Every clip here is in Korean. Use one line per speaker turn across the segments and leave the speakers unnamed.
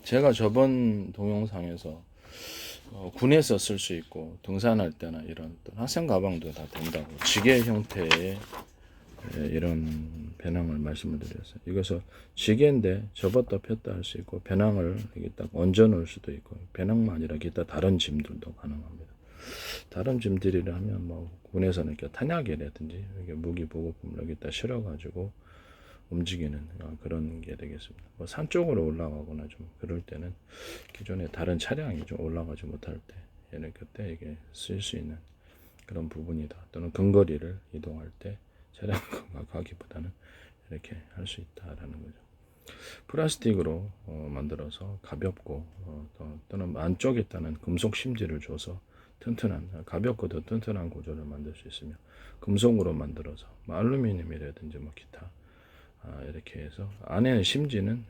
제가 저번 동영상에서 군에서 쓸 수 있고 등산할 때나 이런 어떤 학생 가방도 다 된다고 지게 형태의 이런 배낭을 말씀을 드렸어요. 이것을 지게인데 접었다 폈다 할 수 있고 배낭을 이렇게 딱 얹어 놓을 수도 있고 배낭만 아니라 기타 다른 짐들도 가능합니다. 다른 짐들이라 하면 뭐 군에서는 이렇게 탄약이라든지 이렇게 무기 보급품을 여기다 실어가지고 움직이는 그런 게 되겠습니다. 뭐 산 쪽으로 올라가거나 좀 그럴 때는 기존에 다른 차량이 좀 올라가지 못할 때 얘는 그때 이게 쓸 수 있는 그런 부분이다. 또는 근거리를 이동할 때 차량과 가기보다는 이렇게 할 수 있다라는 거죠. 플라스틱으로 만들어서 가볍고 또는 안쪽에 있다는 금속 심지를 줘서 튼튼한 가볍고도 튼튼한 구조를 만들 수 있으며 금속으로 만들어서 뭐 알루미늄이라든지 뭐 기타 이렇게 해서 안에는 심지는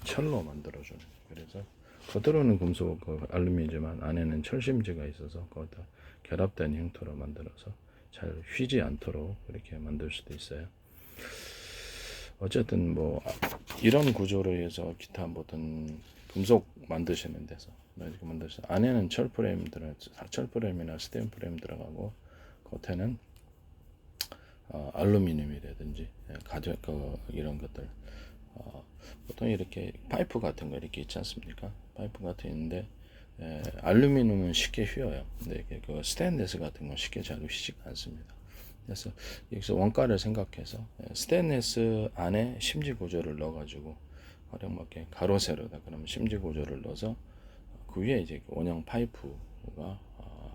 철로 만들어주는 그래서 겉으로는 금속 알루미늄이지만 안에는 철 심지가 있어서 거기다 결합된 형태로 만들어서 잘 휘지 않도록 이렇게 만들 수도 있어요. 어쨌든 뭐 이런 구조로 해서 기타 모든 금속 만드시는 데서 이렇게 만드서 안에는 철 프레임이나 스텐 프레임 들어가고 겉에는 알루미늄이라든지 가죽 이런 것들 보통 이렇게 파이프 같은 거 이렇게 있지 않습니까? 파이프 같은 있는데 알루미늄은 쉽게 휘어요. 근데 그 스테인리스 같은 건 쉽게 잘 휘지가 않습니다. 그래서 여기서 원가를 생각해서 스테인리스 안에 심지 구조를 넣어가지고 활용맞게 가로 세로다 그러면 심지 구조를 넣어서 그 위에 이제 원형 파이프가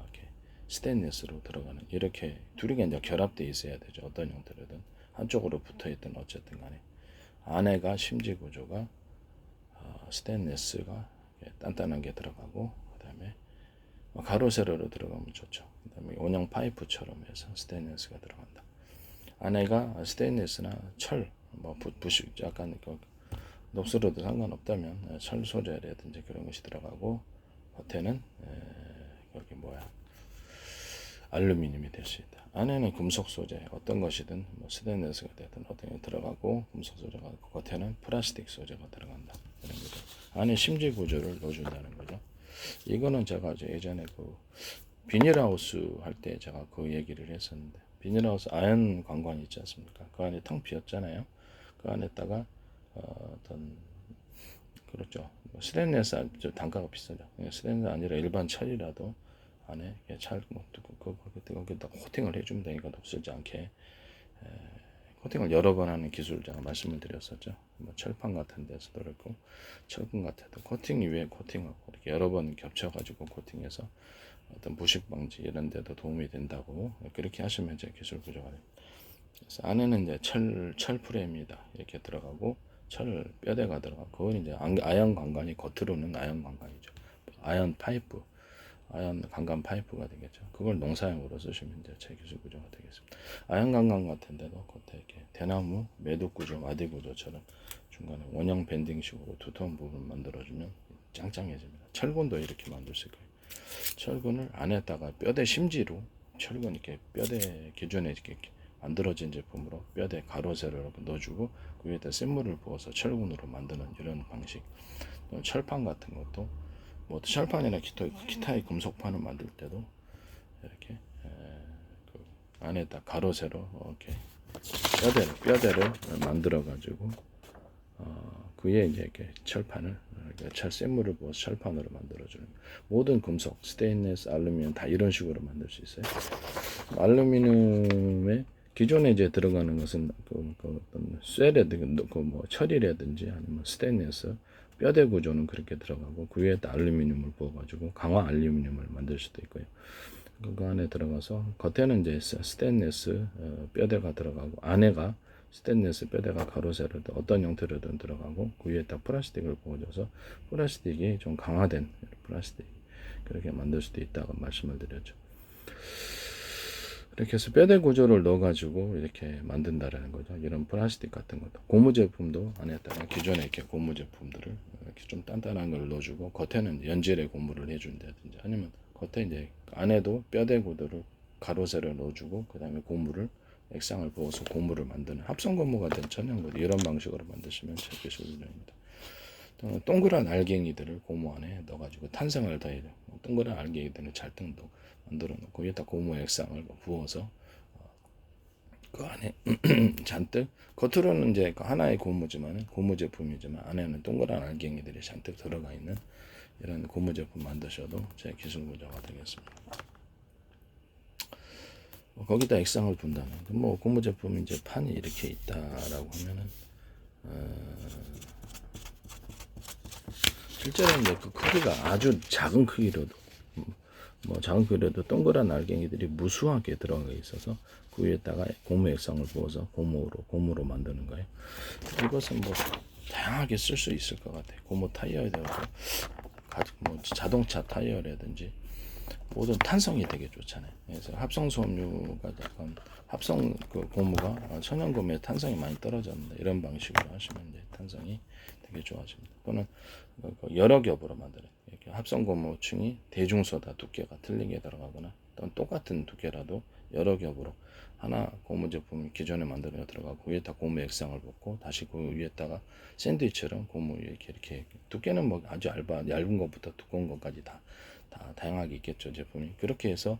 이렇게 스테인리스로 들어가는 이렇게 둘이 이제 결합되어 있어야 되죠. 어떤 형태로든 한쪽으로 붙어있든 어쨌든 간에 안에가 심지 구조가 스테인리스가 단단한 게 들어가고 그 다음에 가로 세로로 들어가면 좋죠. 그 다음에 원형 파이프처럼 해서 스테인리스가 들어간다. 안에가 스테인리스나 철, 뭐 부식 약간 녹슬어도 상관없다면 철 소재라든지 그런 것이 들어가고 겉에는 여기 알루미늄이 될 수 있다. 안에는 금속 소재 어떤 것이든 뭐 스테인리스가 되든 어떤 게 들어가고 금속 소재가 겉에는 플라스틱 소재가 들어간다. 이런 거죠. 안에 심지 구조를 넣어준다는 거죠. 이거는 제가 예전에 그 비닐하우스 할 때 제가 그 얘기를 했었는데 비닐하우스 아연 관관 있지 않습니까? 그 안에 텅 비었잖아요. 그 안에다가 어떤 그렇죠. 스테인리스 단가가 비싸죠. 스테인리스 아니라 일반 철이라도 안에 잘 거기다 코팅을 해주면 되니까 녹슬지 않게 코팅을 여러 번 하는 기술을 제가 말씀을 드렸었죠. 뭐 철판 같은 데서도 그렇고 철근 같아도 코팅 위에 코팅하고 이렇게 여러 번 겹쳐가지고 코팅해서 어떤 부식 방지 이런 데도 도움이 된다고 그렇게 하시면 이제 기술 구조가 됩니다. 그래서 안에는 이제 철 프레임이다 이렇게 들어가고 철 뼈대가 들어가고 그건 이제 아연 관관이 겉으로는 아연 관관이죠. 아연 파이프 아연 관관 파이프가 되겠죠. 그걸 농사용으로 쓰시면 이제 제 기술 구조가 되겠습니다. 아연 관관 같은 데도 겉에 이렇게 대나무 매듭 구조, 마디 구조처럼 중간에 원형 밴딩식으로 두터운 부분 만들어주면 짱짱해집니다. 철근도 이렇게 만들 수 있고요. 철근을 안에다가 뼈대 심지로 철근 이렇게 뼈대 기존에 이렇게 만들어진 제품으로 뼈대 가로 세로 이렇게 넣어주고 그 위에다 샘물을 부어서 철근으로 만드는 이런 방식. 철판 같은 것도 뭐 철판이나 기타의 금속판을 만들 때도 이렇게 그 안에다 가로 세로 이렇게 뼈대를 만들어 가지고 그 위에 이제 이렇게 철판을 철 샘물을 부어서 철판으로 만들어주는 모든 금속 스테인리스 알루미늄 다 이런 식으로 만들 수 있어요. 알루미늄에 기존에 이제 들어가는 것은 어떤 쇠라든지 뭐 철이라든지 아니면 스테인리스 뼈대 구조는 그렇게 들어가고 그 위에다 알루미늄을 부어가지고 강화 알루미늄을 만들 수도 있고요. 그 안에 들어가서 겉에는 이제 스테인리스 뼈대가 들어가고 안에가 스테인리스 뼈대가 가로 세로든 어떤 형태로든 들어가고 그 위에다 플라스틱을 부어줘서 플라스틱이 좀 강화된 플라스틱 그렇게 만들 수도 있다고 말씀을 드렸죠. 이렇게 해서 뼈대 구조를 넣어가지고 이렇게 만든다라는 거죠. 이런 플라스틱 같은 것도 고무 제품도 안에다가 기존에 이렇게 고무 제품들을 이렇게 좀 단단한 걸 넣어주고 겉에는 연질의 고무를 해준다든지 아니면 겉에 이제 안에도 뼈대 구조를 가로 세로 넣어주고 그 다음에 고무를 액상을 부어서 고무를 만드는 합성 고무 같은 천연 구조 이런 방식으로 만드시면 기술 운영입니다. 또는 동그란 알갱이들을 고무 안에 넣어가지고 탄성을 더해줘. 동그란 알갱이들은 잘등도 만들어 놓고 위에다 고무 액상을 부어서 그 안에 잔뜩 겉으로는 이제 하나의 고무지만 고무 제품이지만 안에는 동그란 알갱이들이 잔뜩 들어가 있는 이런 고무 제품 만드셔도 제 기술 구조가 되겠습니다. 거기다 액상을 분다면 뭐 고무 제품 이제 판이 이렇게 있다라고 하면은 실제로 이제 그 크기가 아주 작은 크기로도 뭐 작은 크기로도 동그란 알갱이들이 무수하게 들어가 있어서 그 위에다가 고무 액상을 부어서 고무로 만드는 거예요. 이것은 뭐 다양하게 쓸 수 있을 것 같아요. 고무 타이어에다가 뭐 자동차 타이어라든지 모든 탄성이 되게 좋잖아요. 그래서 합성 소음류가 약간 합성 그 고무가 천연고무의 탄성이 많이 떨어졌는데 이런 방식으로 하시면 이제 탄성이 되게 좋아집니다. 또는 여러 겹으로 만드는 이렇게 합성 고무층이 대중소다 두께가 틀리게 들어가거나 또는 똑같은 두께라도 여러 겹으로 하나 고무 제품이 기존에 만들어 들어가고 위에다 고무 액상을 붓고 다시 그 위에다가 샌드위치처럼 고무 이렇게 두께는 뭐 아주 얇은 것부터 두꺼운 것까지 다 다양하게 있겠죠. 제품이 그렇게 해서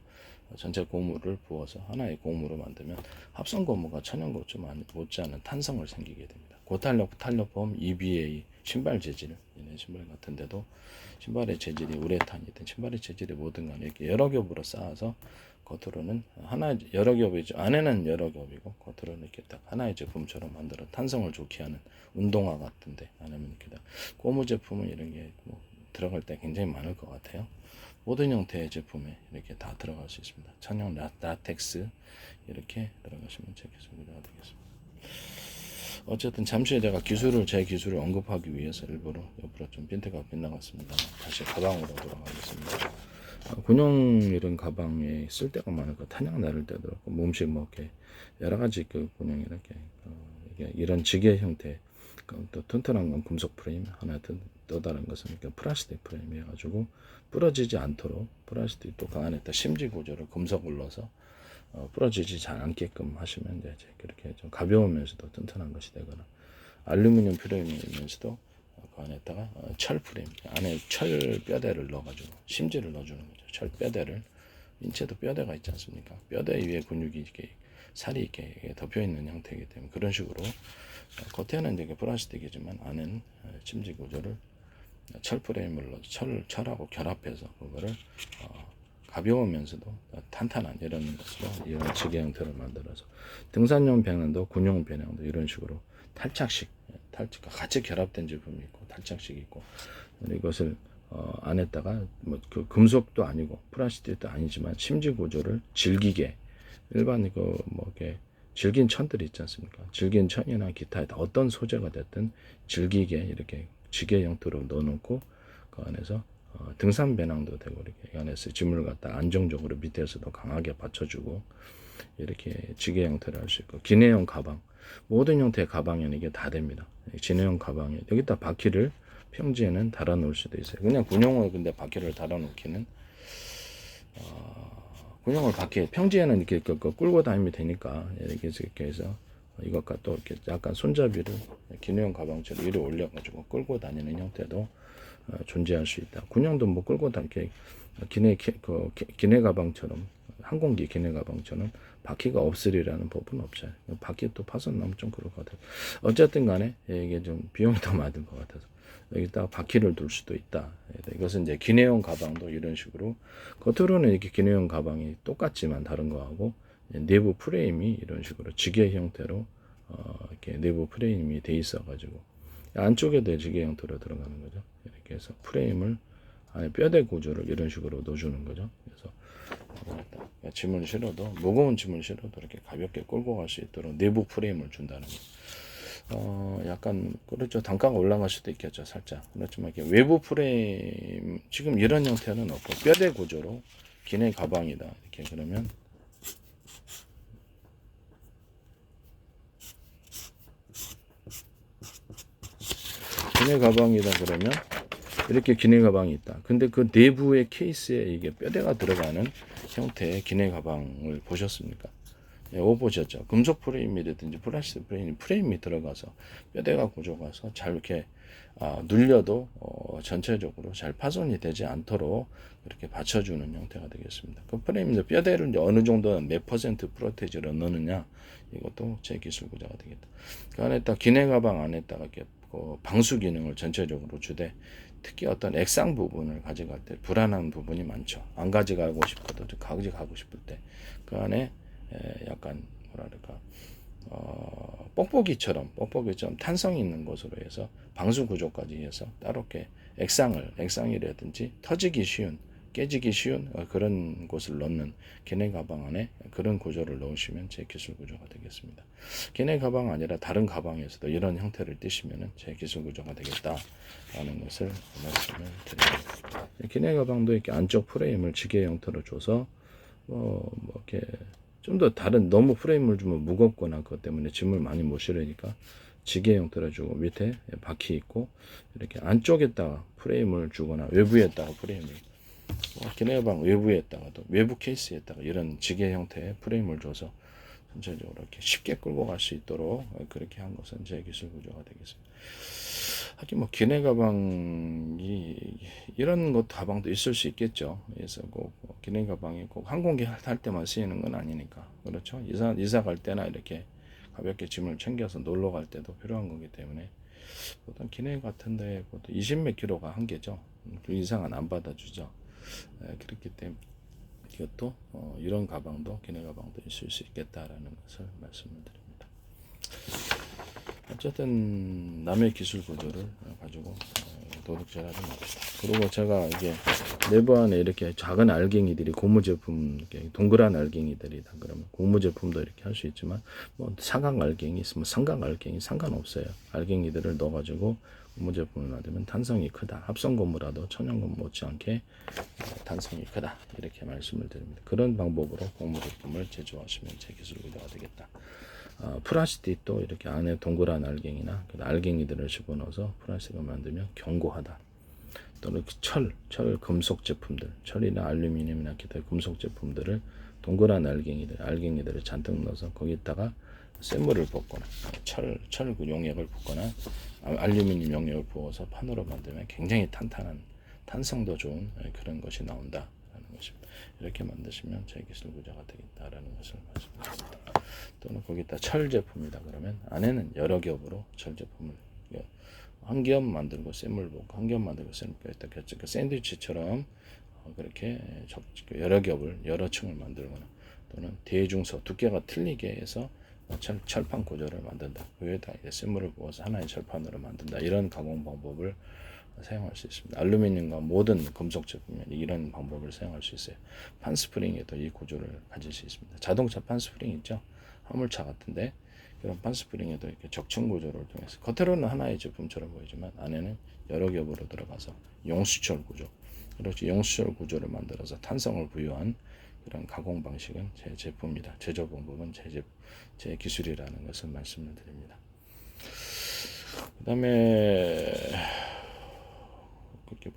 전체 고무를 부어서 하나의 고무로 만들면 합성 고무가 천연 고무 못지않은 탄성을 생기게 됩니다. 고탄력 탄력폼 EVA 신발 재질 이런 신발 같은데도 신발의 재질이 우레탄이든 신발의 재질이 뭐든 간에 이렇게 여러 겹으로 쌓아서 겉으로는 하나 여러 겹이죠. 안에는 여러 겹이고 겉으로는 이렇게 딱 하나의 제품처럼 만들어 탄성을 좋게 하는 운동화 같은데 안에는 이렇게 다 고무 제품은 이런 게 뭐 들어갈 때 굉장히 많을 것 같아요. 모든 형태의 제품에 이렇게 다 들어갈 수 있습니다. 천연 라텍스 이렇게 들어가시면 제 기술이 되겠습니다. 어쨌든 잠시 제가 제 기술을 언급하기 위해서 일부러 옆으로 좀 빈트가 빗나갔습니다. 다시 가방으로 돌아가겠습니다. 군용 이런 가방에 쓸 데가 많을 거 탄약 나를 때도 그렇고 몸식 뭐 이렇게 여러 가지 그 군용 이렇게 이런 지게 형태 또 튼튼한 건 금속 프레임 하나 또 다른 것은 이렇게 플라스틱 프레임 해가지고 부러지지 않도록 플라스틱 또 그 안에다 심지 구조를 금속을 넣어서 부러지지 잘 않게끔 하시면 이제 그렇게 좀 가벼우면서도 튼튼한 것이 되거나 알루미늄 프레임이면서도 그 안에다가 철 프레임 안에 철 뼈대를 넣어가지고 심지를 넣어주는 거죠. 철 뼈대를 인체도 뼈대가 있지 않습니까? 뼈대 위에 근육이 이렇게 살이 이렇게 덮여 있는 형태이기 때문에 그런 식으로 겉에는 이제 플라스틱이지만 안에는 심지 구조를 철 프레임을 철하고 결합해서 그거를 가벼우면서도 탄탄한 이런 것으로 이런 지게 형태를 만들어서 등산용 배낭도 군용 배낭도 이런 식으로 탈착 같이 결합된 제품이 있고 탈착식이 있고 이것을 안에다가 뭐 그 금속도 아니고 플라스틱도 아니지만 심지 구조를 질기게 일반 뭐 이렇게 질긴 천들이 있지 않습니까? 질긴 천이나 기타 어떤 소재가 됐든 질기게 이렇게 지게 형태로 넣어놓고 그 안에서 등산 배낭도 되고 이렇게 안에서 짐을 갖다 안정적으로 밑에서도 강하게 받쳐주고 이렇게 지게 형태를 할 수 있고 기내용 가방 모든 형태의 가방에는 이게 다 됩니다. 기내용 가방에 여기다 바퀴를 평지에는 달아 놓을 수도 있어요. 그냥 군용을 근데 바퀴를 달아 놓기는 군용을 바퀴 평지에는 이렇게 끌고 다니면 되니까 이렇게 해서 이것과 또 이렇게 약간 손잡이를 기내용 가방처럼 위로 올려가지고 끌고 다니는 형태도 존재할 수 있다. 군용도 뭐 끌고 다니게 기내 가방처럼 항공기 기내 가방처럼 바퀴가 없으리라는 법은 없어요. 바퀴 또 파손 나면 좀 그럴 것 같아요. 어쨌든 간에 이게 좀 비용이 더 많을 것 같아서 여기다가 바퀴를 둘 수도 있다. 이것은 이제 기내용 가방도 이런 식으로 겉으로는 이렇게 기내용 가방이 똑같지만 다른 거하고 내부 프레임이 이런 식으로 지게 형태로 이렇게 내부 프레임이 돼 있어 가지고 안쪽에도 지게 형태로 들어가는 거죠. 이렇게 해서 프레임을 안에 뼈대 구조를 이런 식으로 넣어주는 거죠. 그래서 짐을 실어도 무거운 짐을 실어도 이렇게 가볍게 끌고 갈 수 있도록 내부 프레임을 준다는 거. 약간 그렇죠. 단가가 올라갈 수도 있겠죠. 살짝 그렇지만 이렇게 외부 프레임 지금 이런 형태는 없고 뼈대 구조로 기내 가방이다 이렇게 그러면 기내 가방이다 그러면 이렇게 기내 가방이 있다. 근데 그 내부의 케이스에 이게 뼈대가 들어가는 형태의 기내 가방을 보셨습니까? 예, 오보셨죠. 금속 프레임이라든지 플라스틱 프레임이 들어가서 뼈대가 구조가서 잘 이렇게 눌려도 전체적으로 잘 파손이 되지 않도록 이렇게 받쳐주는 형태가 되겠습니다. 그 프레임도 뼈대를 이제 어느 정도 몇 퍼센트 프로테지를 넣느냐 이것도 제 기술 구조가 되겠다. 그 안에다 기내 가방 안에다가 이렇게 방수 기능을 전체적으로 주되 특히 어떤 액상 부분을 가져갈 때 불안한 부분이 많죠. 안 가져가고 싶어도 가져가고 싶을 때 그 안에 약간 뭐랄까 뽁뽁이처럼 탄성 있는 것으로 해서 방수 구조까지 해서 따로 이렇게 액상이라든지 터지기 쉬운 깨지기 쉬운 그런 곳을 넣는 기내 가방 안에 그런 구조를 넣으시면 제 기술 구조가 되겠습니다. 기내 가방 아니라 다른 가방에서도 이런 형태를 띄시면 제 기술 구조가 되겠다라는 것을 말씀을 드립니다. 기내 가방도 이렇게 안쪽 프레임을 지게 형태로 줘서 이렇게 좀 더 다른 너무 프레임을 주면 무겁거나 그것 때문에 짐을 많이 못 실으니까 지게 형태로 주고 밑에 바퀴 있고 이렇게 안쪽에다가 프레임을 주거나 외부에다가 프레임을 기내가방 외부에다가도 외부 케이스에다가 이런 지게 형태의 프레임을 줘서 전체적으로 이렇게 쉽게 끌고 갈 수 있도록 그렇게 한 것은 제 기술 구조가 되겠습니다. 하긴 뭐 기내 가방이 이런 것 가방도 있을 수 있겠죠. 그래서 꼭 기내 가방이 꼭 항공기 탈 때만 쓰이는 건 아니니까 그렇죠. 이사 갈 때나 이렇게 가볍게 짐을 챙겨서 놀러 갈 때도 필요한 거기 때문에 보통 기내 같은데 보통 20몇 킬로가 한계죠. 그 이상은 안 받아주죠. 그렇기 때문에 이것도 이런 가방도 기내 가방도 있을 수 있겠다라는 것을 말씀을 드립니다. 어쨌든 남의 기술 구조를 가지고 도둑질하지 맙시다. 그리고 제가 이게 내부 안에 이렇게 작은 알갱이들이 고무 제품, 동그란 알갱이들이다 그러면 고무 제품도 이렇게 할 수 있지만 뭐 사각 알갱이 있으면 삼각 알갱이 상관없어요. 알갱이들을 넣어가지고 고무 제품을 만들면 탄성이 크다. 합성 고무라도 천연 고무 못지않게 탄성이 크다. 이렇게 말씀을 드립니다. 그런 방법으로 고무 제품을 제조하시면 제 기술 구조가 되겠다. 플라스틱도 이렇게 안에 동그란 알갱이나 알갱이들을 집어넣어서 플라스틱을 만들면 견고하다. 또는 철 금속 제품들, 철이나 알루미늄이나 기타 금속 제품들을 동그란 알갱이들을 잔뜩 넣어서 거기다가 쇳물을 붓거나 철 용액을 붓거나 알루미늄 용액을 부어서 판으로 만들면 굉장히 탄탄한 탄성도 좋은 그런 것이 나온다라는 것입니다. 이렇게 만드시면 제 기술 구조가 되겠다라는 것을 말씀드립니다. 또는 거기다 철 제품이다 그러면 안에는 여러 겹으로 철 제품을 한 겹 만들고 샘물 붓고 한 겹 만들고 샘물 붓고 이렇게 샌드위치처럼 그렇게 여러 겹을 여러 층을 만들거나 또는 대중서 두께가 틀리게 해서 철판 구조를 만든다. 그 위에다 샘물을 부어서 하나의 철판으로 만든다. 이런 가공 방법을 사용할 수 있습니다. 알루미늄과 모든 금속 제품에 이런 방법을 사용할 수 있어요. 판 스프링에도 이 구조를 가질 수 있습니다. 자동차 판 스프링 있죠? 화물차 같은데 그런 판 스프링에도 이렇게 적층 구조를 통해서 겉으로는 하나의 제품처럼 보이지만 안에는 여러 겹으로 들어가서 용수철 구조, 그렇지 용수철 구조를 만들어서 탄성을 부여한 그런 가공 방식은 제 제품이다. 제조 방법은 제 기술이라는 것을 말씀을 드립니다. 그 다음에 그게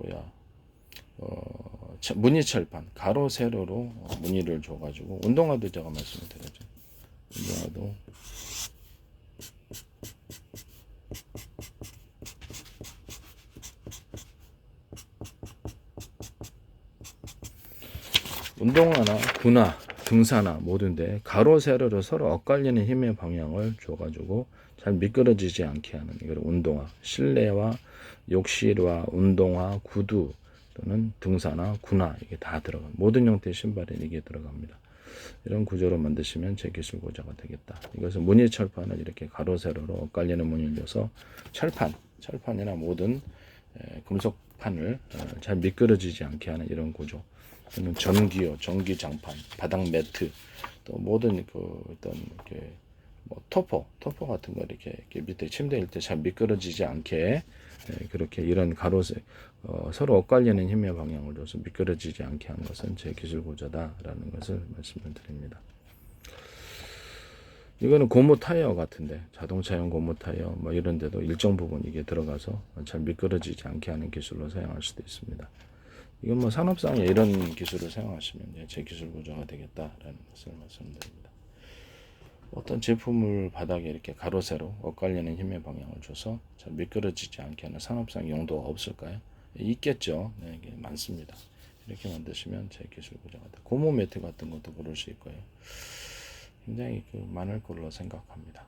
무늬 철판 가로 세로로 무늬를 줘가지고 운동화도 제가 말씀을 드렸죠. 운동화도 운동화나 군화, 등산화 모든데 가로 세로로 서로 엇갈리는 힘의 방향을 줘가지고 잘 미끄러지지 않게 하는 이걸 운동화, 실내화, 욕실화, 운동화, 구두 또는 등산화, 군화 이게 다 들어가 모든 형태의 신발에 이게 들어갑니다. 이런 구조로 만드시면 제 기술 고자가 되겠다. 이것은 무늬 철판을 이렇게 가로 세로로 엇갈리는 무늬를 줘서 철판이나 모든 금속판을 잘 미끄러지지 않게 하는 이런 구조. 또는 전기 장판, 바닥 매트, 또 모든 어떤 뭐 토퍼 같은 거 이렇게 밑에 침대일 때 잘 미끄러지지 않게 그렇게 이런 서로 엇갈리는 힘의 방향을 줘서 미끄러지지 않게 하는 것은 제 기술 고자다라는 것을 말씀을 드립니다. 이거는 고무 타이어 같은데 자동차용 고무 타이어 뭐 이런 데도 일정 부분 이게 들어가서 잘 미끄러지지 않게 하는 기술로 사용할 수도 있습니다. 이건 뭐 산업상에 이런 기술을 사용하시면 제 기술 구조가 되겠다라는 것을 말씀드립니다. 어떤 제품을 바닥에 이렇게 가로 세로 엇갈리는 힘의 방향을 줘서 잘 미끄러지지 않게 하는 상업상 용도가 없을까요? 있겠죠. 네, 이게 많습니다. 이렇게 만드시면 제 기술 구조가 돼. 고무 매트 같은 것도 그럴 수 있고요. 굉장히 많을 걸로 생각합니다.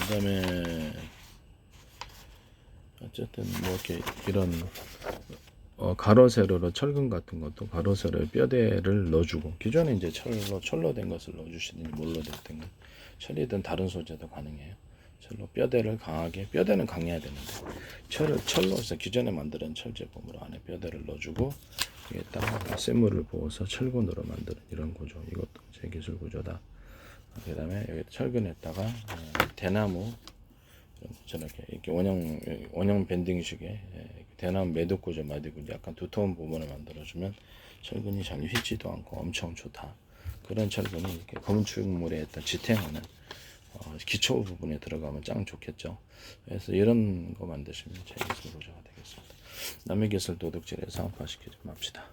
그다음에 어쨌든 뭐 이렇게 이런 가로 세로로 철근 같은 것도 가로 세로에 뼈대를 넣어주고, 기존에 이제 철로 된 것을 넣어주시든지 뭘로 됐든 철이든 다른 소재도 가능해요. 철로 뼈대를 강하게, 뼈대는 강해야 되는데 철로서 기존에 만드는 철 제품으로 안에 뼈대를 넣어주고 여기에다가 쇠물을 부어서 철근으로 만드는 이런 구조, 이것도 제 기술 구조다. 그 다음에 여기 철근에다가 대나무 저렇게 이렇게 원형 밴딩식의 대나무 매듭 구조 마디고 약간 두터운 부분을 만들어주면 철근이 잘 휘지도 않고 엄청 좋다. 그런 철근이 이렇게 건축물에 지탱하는 기초 부분에 들어가면 짱 좋겠죠. 그래서 이런 거 만드시면 제 기술 구조가 되겠습니다. 남의 기술 도둑질에 사업화시키지 맙시다.